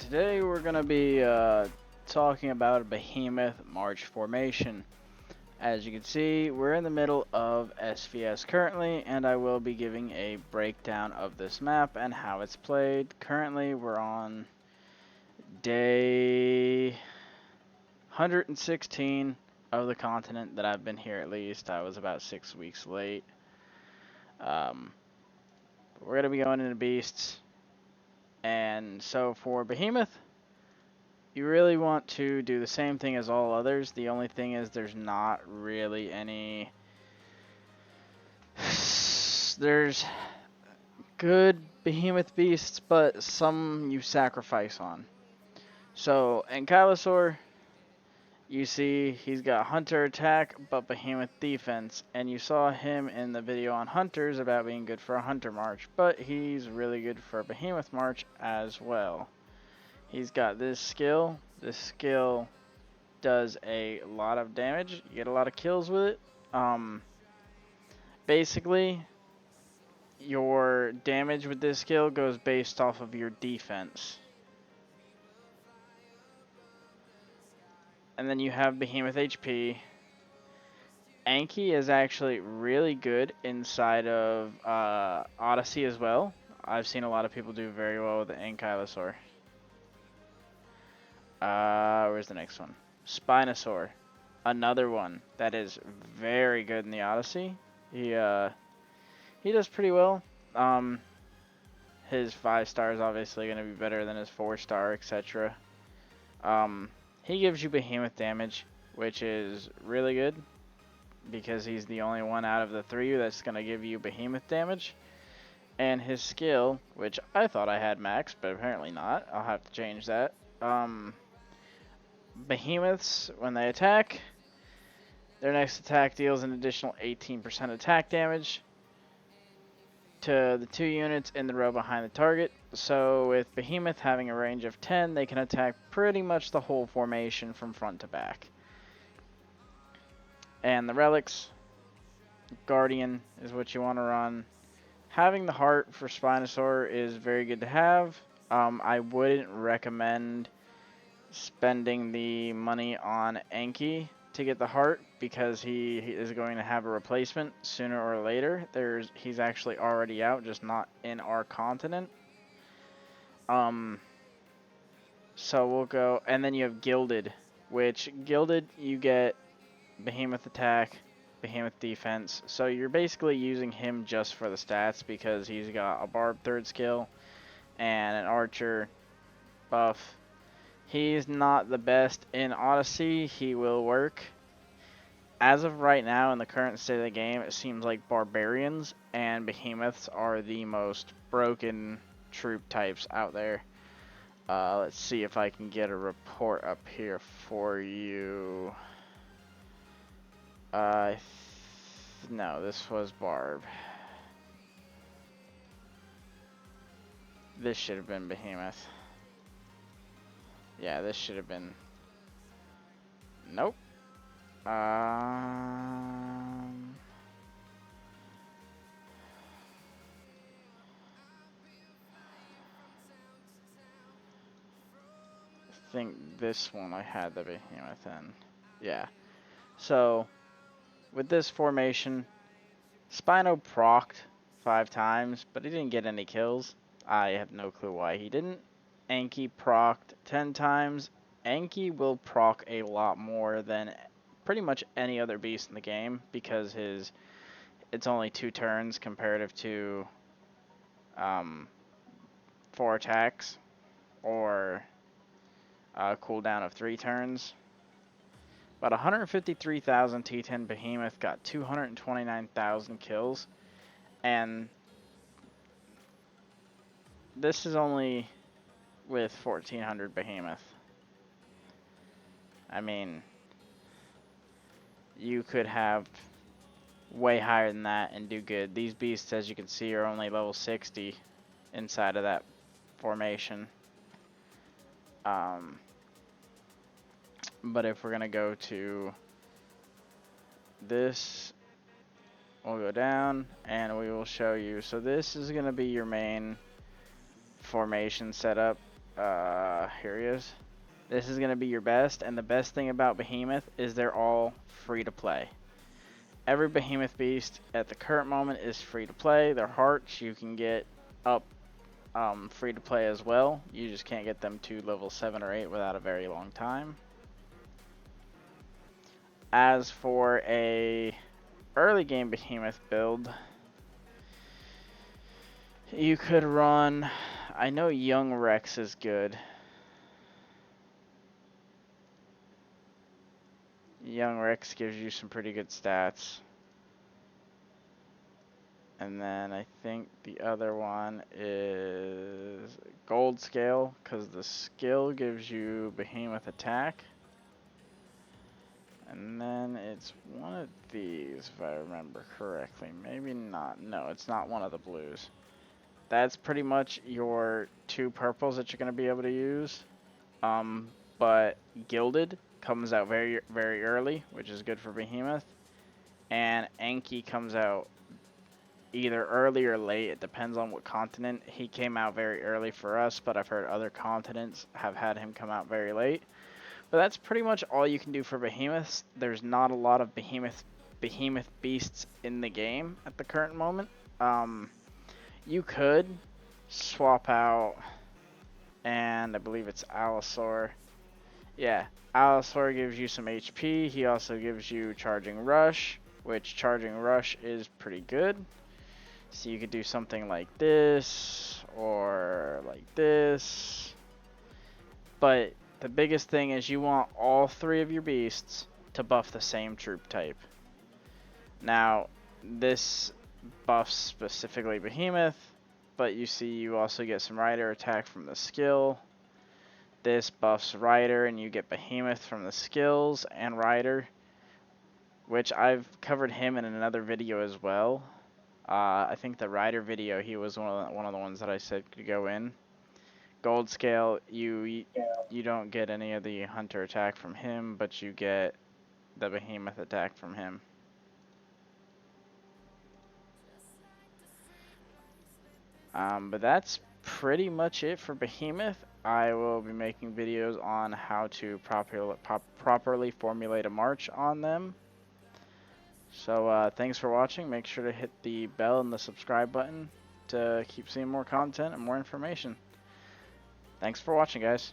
Today we're going to be talking about a Behemoth March formation. As you can see, we're in the middle of SVS currently, and I will be giving a breakdown of this map and how it's played. Currently, we're on day 116 of the continent that I've been here at least. I was about 6 weeks late. We're going to be going into beasts. And so for Behemoth, you really want to do the same thing as all others. The only thing is there's not really any... There's good Behemoth beasts, but some you sacrifice on. So, Ankylosaur, you see he's got Hunter attack, but Behemoth defense. And you saw him in the video on Hunters about being good for a Hunter March, but he's really good for a Behemoth March as well. He's got this skill. This skill does a lot of damage. You get a lot of kills with it. Basically, your damage with this skill goes based off of your defense. And then you have Behemoth HP. Anki is actually really good inside of Odyssey as well. I've seen a lot of people do very well with the Ankylosaur. Where's the next one? Spinosaur. Another one that is very good in the Odyssey. He does pretty well. His 5-star is obviously going to be better than his 4-star, etc. He gives you Behemoth damage, which is really good because he's the only one out of the 3 that's going to give you Behemoth damage. And his skill, which I thought I had max, but apparently not. I'll have to change that. Behemoths, when they attack, their next attack deals an additional 18% attack damage to the 2 units in the row behind the target. So with Behemoth having a range of 10, they can attack pretty much the whole formation from front to back. And the Relics, Guardian is what you want to run. Having the heart for Spinosaur is very good to have. I wouldn't recommend spending the money on Anki to get the heart because he is going to have a replacement sooner or later. He's actually already out, just not in our continent. So we'll go, and then you have Gilded, which Gilded you get Behemoth attack, Behemoth defense. So you're basically using him just for the stats because he's got a Barb 3rd skill and an Archer buff. He's not the best in Odyssey. He will work. As of right now, in the current state of the game, it seems like Barbarians and Behemoths are the most broken troop types out there. Let's see if I can get a report up here for you. No, this was Barb. This should have been Behemoth. Yeah, this should have been... Nope. I think this one I had the Behemoth in. Yeah. So, with this formation, Spino procced 5 times, but he didn't get any kills. I have no clue why he didn't. Anki procced 10 times. Anki will proc a lot more than pretty much any other beast in the game because it's only 2 turns comparative to 4 attacks or a cooldown of 3 turns. About 153,000 T10 Behemoth got 229,000 kills, and this is only with 1,400 Behemoth. I mean, you could have way higher than that and do good. These beasts, as you can see, are only level 60 inside of that formation. But if we're going to go to this, we'll go down and we will show you. So this is going to be your main formation setup. Here he is. This is going to be your best, and the best thing about Behemoth is they're all free to play. Every Behemoth beast at the current moment is free to play. Their hearts you can get up free to play as well. You just can't get them to level 7 or 8 without a very long time. As for a early game Behemoth build, you could run, I know Young Rex is good. Young Rex gives you some pretty good stats. And then I think the other one is Gold Scale, because the skill gives you Behemoth attack. And then it's one of these, if I remember correctly. Maybe not. No, it's not one of the blues. That's pretty much your 2 purples that you're going to be able to use. But Gilded comes out very, very early, which is good for Behemoth. And Anki comes out either early or late. It depends on what continent. He came out very early for us, but I've heard other continents have had him come out very late. But that's pretty much all you can do for Behemoths. There's not a lot of Behemoth beasts in the game at the current moment. You could swap out, and I believe it's Allosaur. Yeah, Allosaur gives you some HP. He also gives you Charging Rush, which Charging Rush is pretty good. So you could do something like this, or like this. But the biggest thing is you want all 3 of your beasts to buff the same troop type. Now, this buffs specifically Behemoth, but you see you also get some Rider attack from the skill. This buffs Rider, and you get Behemoth from the skills and Rider, which I've covered him in another video as well. I think the Rider video, he was one of the ones that I said could go in. Gold Scale, you don't get any of the Hunter attack from him, but you get the Behemoth attack from him. But that's pretty much it for Behemoth. I will be making videos on how to properly formulate a march on them. So thanks for watching. Make sure to hit the bell and the subscribe button to keep seeing more content and more information. Thanks for watching, guys.